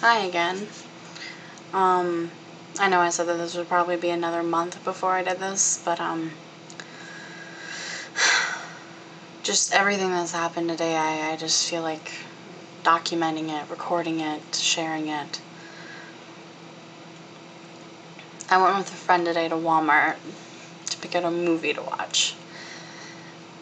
Hi again. I know I said that this would probably be another month before I did this, but just everything that's happened today, I just feel like documenting it, recording it, sharing it. I went with a friend today to Walmart to pick out a movie to watch.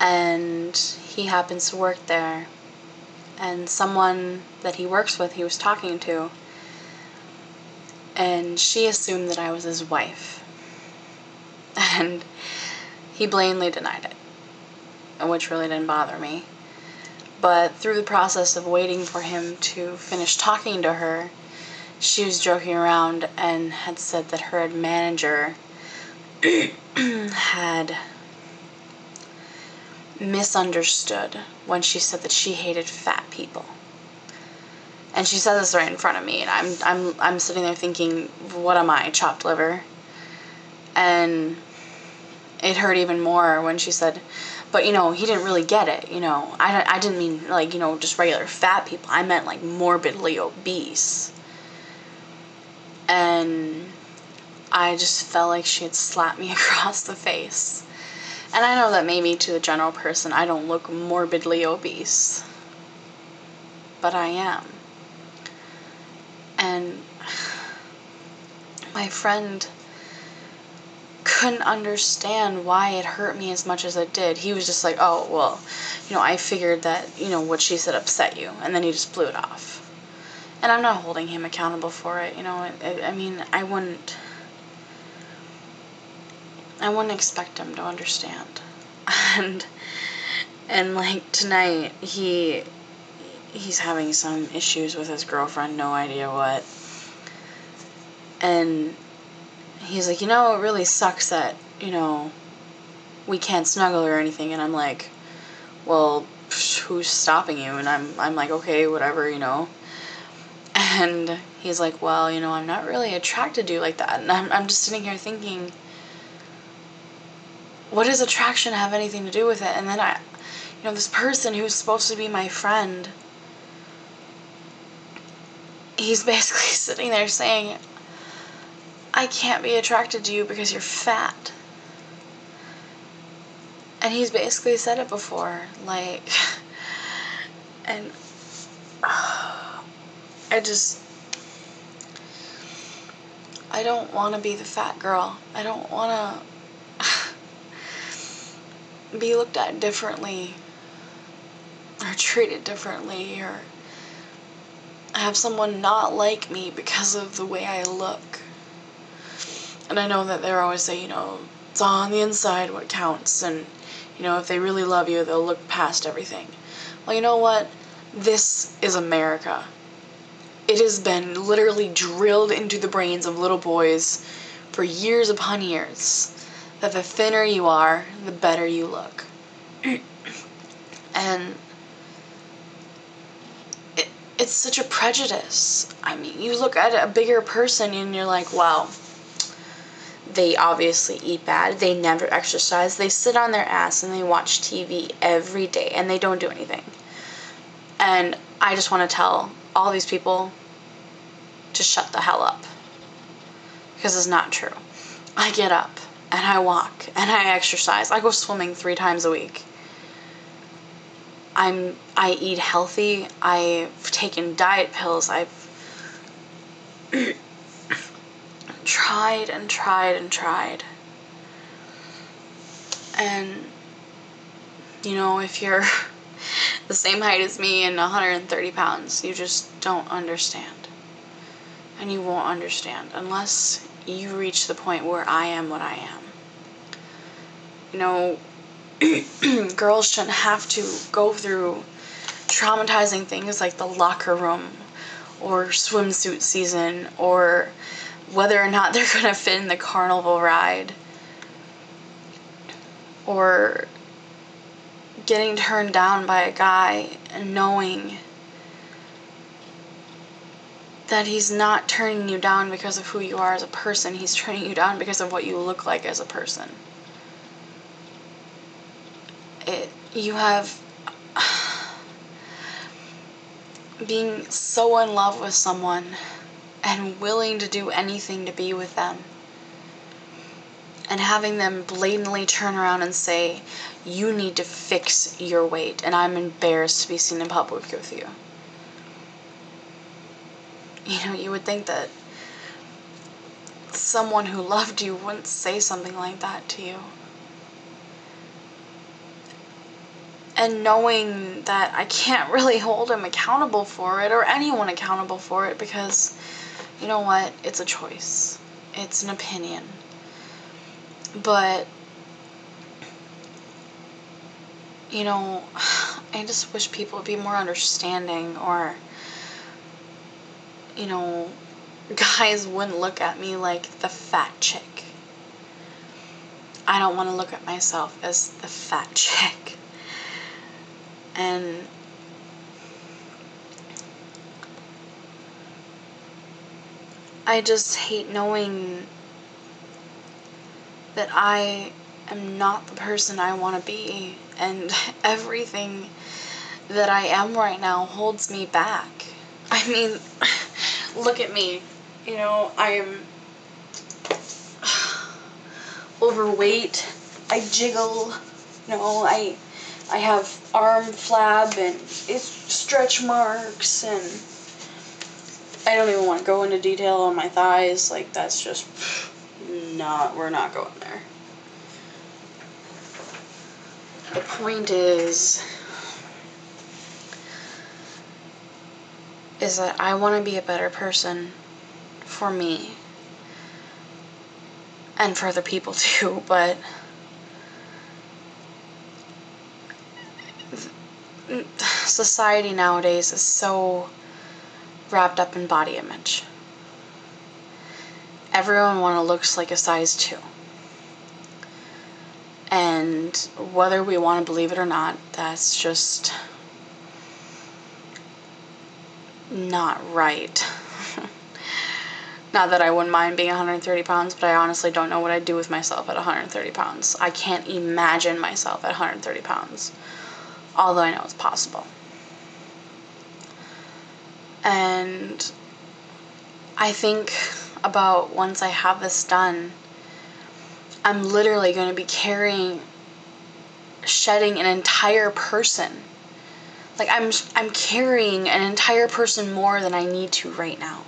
And he happens to work there. And someone that he works with, he was talking to, and she assumed that I was his wife. And he blatantly denied it, which really didn't bother me. But through the process of waiting for him to finish talking to her, she was joking around and had said that her manager had misunderstood when she said that she hated fat people. And she said this right in front of me, and I'm sitting there thinking, what am I, chopped liver? And it hurt even more when she said, but he didn't really get it, I didn't mean just regular fat people, I meant like morbidly obese. And I just felt like she had slapped me across the face. And I know that maybe to the general person I don't look morbidly obese, but I am. And my friend couldn't understand why it hurt me as much as it did. He was just like, oh, well, I figured that, what she said upset you. And then he just blew it off. And I'm not holding him accountable for it. I wouldn't expect him to understand. And like tonight, he's having some issues with his girlfriend, no idea what. And he's like, it really sucks that, we can't snuggle or anything. And I'm like, well, who's stopping you? And I'm like, okay, whatever, And he's like, well, I'm not really attracted to you like that. And I'm just sitting here thinking, what does attraction have anything to do with it? And then this person who's supposed to be my friend, he's basically sitting there saying, I can't be attracted to you because you're fat. And he's basically said it before, and I don't want to be the fat girl. I don't want to be looked at differently or treated differently or have someone not like me because of the way I look. And I know that they're always say, it's all on the inside what counts, and if they really love you, they'll look past everything. Well, you know what? This is America. It has been literally drilled into the brains of little boys for years upon years that the thinner you are, the better you look. And it's such a prejudice. You look at a bigger person and you're like, wow, they obviously eat bad, they never exercise, they sit on their ass and they watch TV every day and they don't do anything. And I just want to tell all these people to shut the hell up. Because it's not true. I get up and I walk and I exercise. I go swimming 3 times a week. I eat healthy. I've taken diet pills. I've tried and tried and tried. And, if you're the same height as me and 130 pounds, you just don't understand. And you won't understand unless you reach the point where I am what I am. Girls shouldn't have to go through traumatizing things like the locker room or swimsuit season or whether or not they're going to fit in the carnival ride or getting turned down by a guy and knowing that he's not turning you down because of who you are as a person. He's turning you down because of what you look like as a person. You have being so in love with someone and willing to do anything to be with them, and having them blatantly turn around and say, you need to fix your weight, and I'm embarrassed to be seen in public with you. You know, you would think that someone who loved you wouldn't say something like that to you. And knowing that I can't really hold him accountable for it, or anyone accountable for it, because, you know what, it's a choice. It's an opinion. But, you know, I just wish people would be more understanding, or, you know, guys wouldn't look at me like the fat chick. I don't want to look at myself as the fat chick. And I just hate knowing that I am not the person I want to be, and everything that I am right now holds me back. I mean, look at me. You know, I am overweight. I jiggle. You know, I have arm flab and it's stretch marks, and I don't even want to go into detail on my thighs. Like, that's just we're not going there. The point is that I want to be a better person for me and for other people too, but society nowadays is so wrapped up in body image. Everyone looks like a size 2. And whether we want to believe it or not, that's just not right. Not that I wouldn't mind being 130 pounds, but I honestly don't know what I'd do with myself at 130 pounds. I can't imagine myself at 130 pounds, although I know it's possible. And I think about once I have this done, I'm literally going to be shedding an entire person. Like, I'm carrying an entire person more than I need to right now.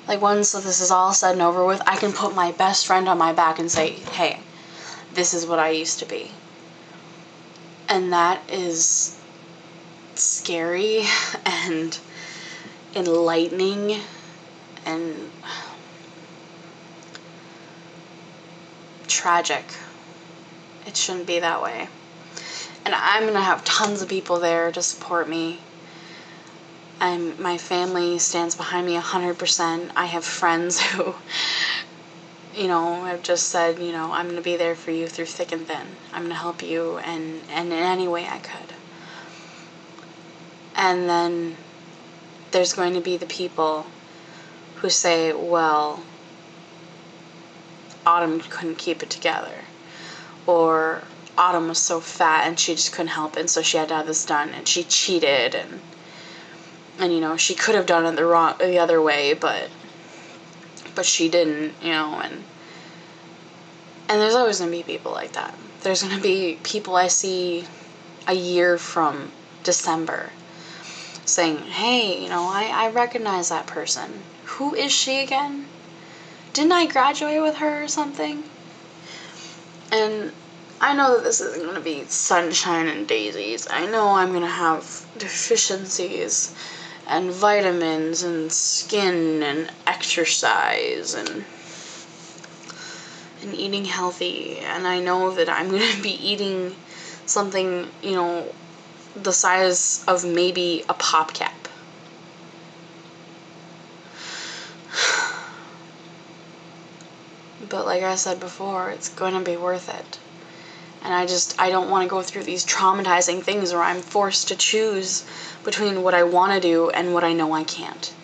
Like, once this is all said and over with, I can put my best friend on my back and say, hey, this is what I used to be. And that is scary and enlightening and tragic. It shouldn't be that way. And I'm going to have tons of people there to support me. My family stands behind me 100%. I have friends who, you know, have just said, you know, I'm going to be there for you through thick and thin. I'm going to help you and in any way I could. And then there's going to be the people who say, well, Autumn couldn't keep it together. Or Autumn was so fat and she just couldn't help it, and so she had to have this done, and she cheated, and you know, she could have done it the other way, but she didn't, you know, and there's always going to be people like that. There's going to be people I see a year from December saying, hey, you know, I recognize that person. Who is she again? Didn't I graduate with her or something? And I know that this isn't going to be sunshine and daisies. I know I'm going to have deficiencies and vitamins and skin and exercise and eating healthy. And I know that I'm going to be eating something, you know, the size of maybe a pop cap. But like I said before, it's going to be worth it. And I don't want to go through these traumatizing things where I'm forced to choose between what I want to do and what I know I can't.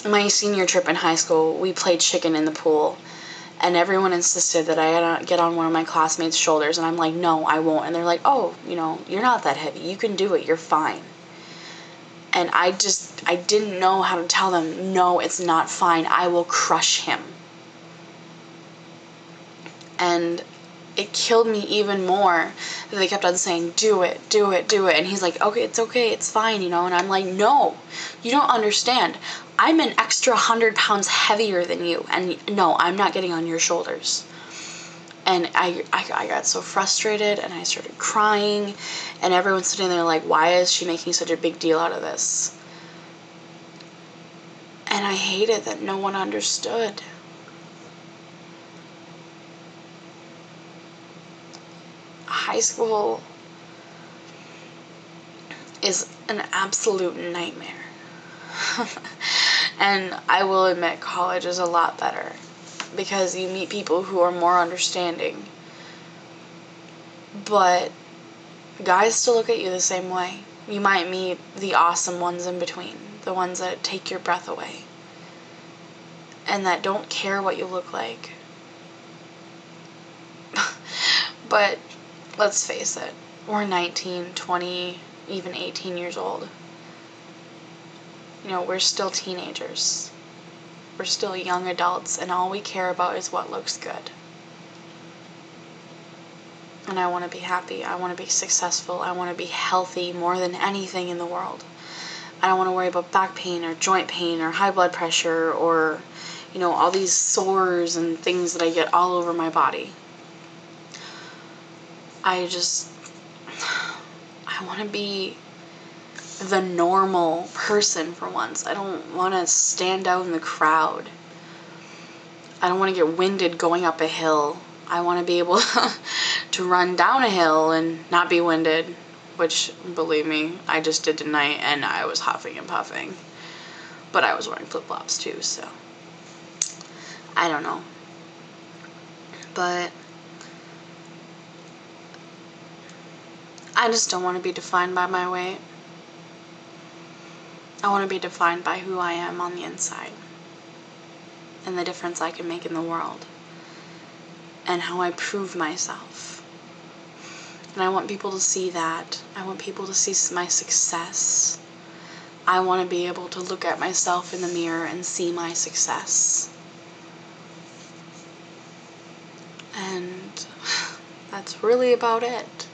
My senior trip in high school, we played chicken in the pool, and everyone insisted that I get on one of my classmates' shoulders, and I'm like, no, I won't. And they're like, oh, you know, you're not that heavy. You can do it. You're fine. And I didn't know how to tell them, no, it's not fine. I will crush him. And it killed me even more that they kept on saying, do it, do it, do it. And he's like, okay, it's fine, you know? And I'm like, no, you don't understand. I'm an extra 100 pounds heavier than you. And no, I'm not getting on your shoulders. And I got so frustrated, and I started crying, and everyone's sitting there like, why is she making such a big deal out of this? And I hated that no one understood. High school is an absolute nightmare. And I will admit, college is a lot better, because you meet people who are more understanding. But guys still look at you the same way. You might meet the awesome ones in between, the ones that take your breath away, and that don't care what you look like. But let's face it, we're 19, 20, even 18 years old. You know, we're still teenagers. We're still young adults, and all we care about is what looks good. And I want to be happy. I want to be successful. I want to be healthy more than anything in the world. I don't want to worry about back pain or joint pain or high blood pressure or, you know, all these sores and things that I get all over my body. I want to be the normal person for once. I don't want to stand out in the crowd. I don't want to get winded going up a hill. I want to be able to run down a hill and not be winded, which, believe me, I just did tonight, and I was huffing and puffing. But I was wearing flip-flops too, so I don't know. But I just don't want to be defined by my weight. I want to be defined by who I am on the inside and the difference I can make in the world and how I prove myself. And I want people to see that. I want people to see my success. I want to be able to look at myself in the mirror and see my success. And that's really about it.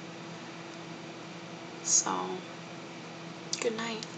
So, good night.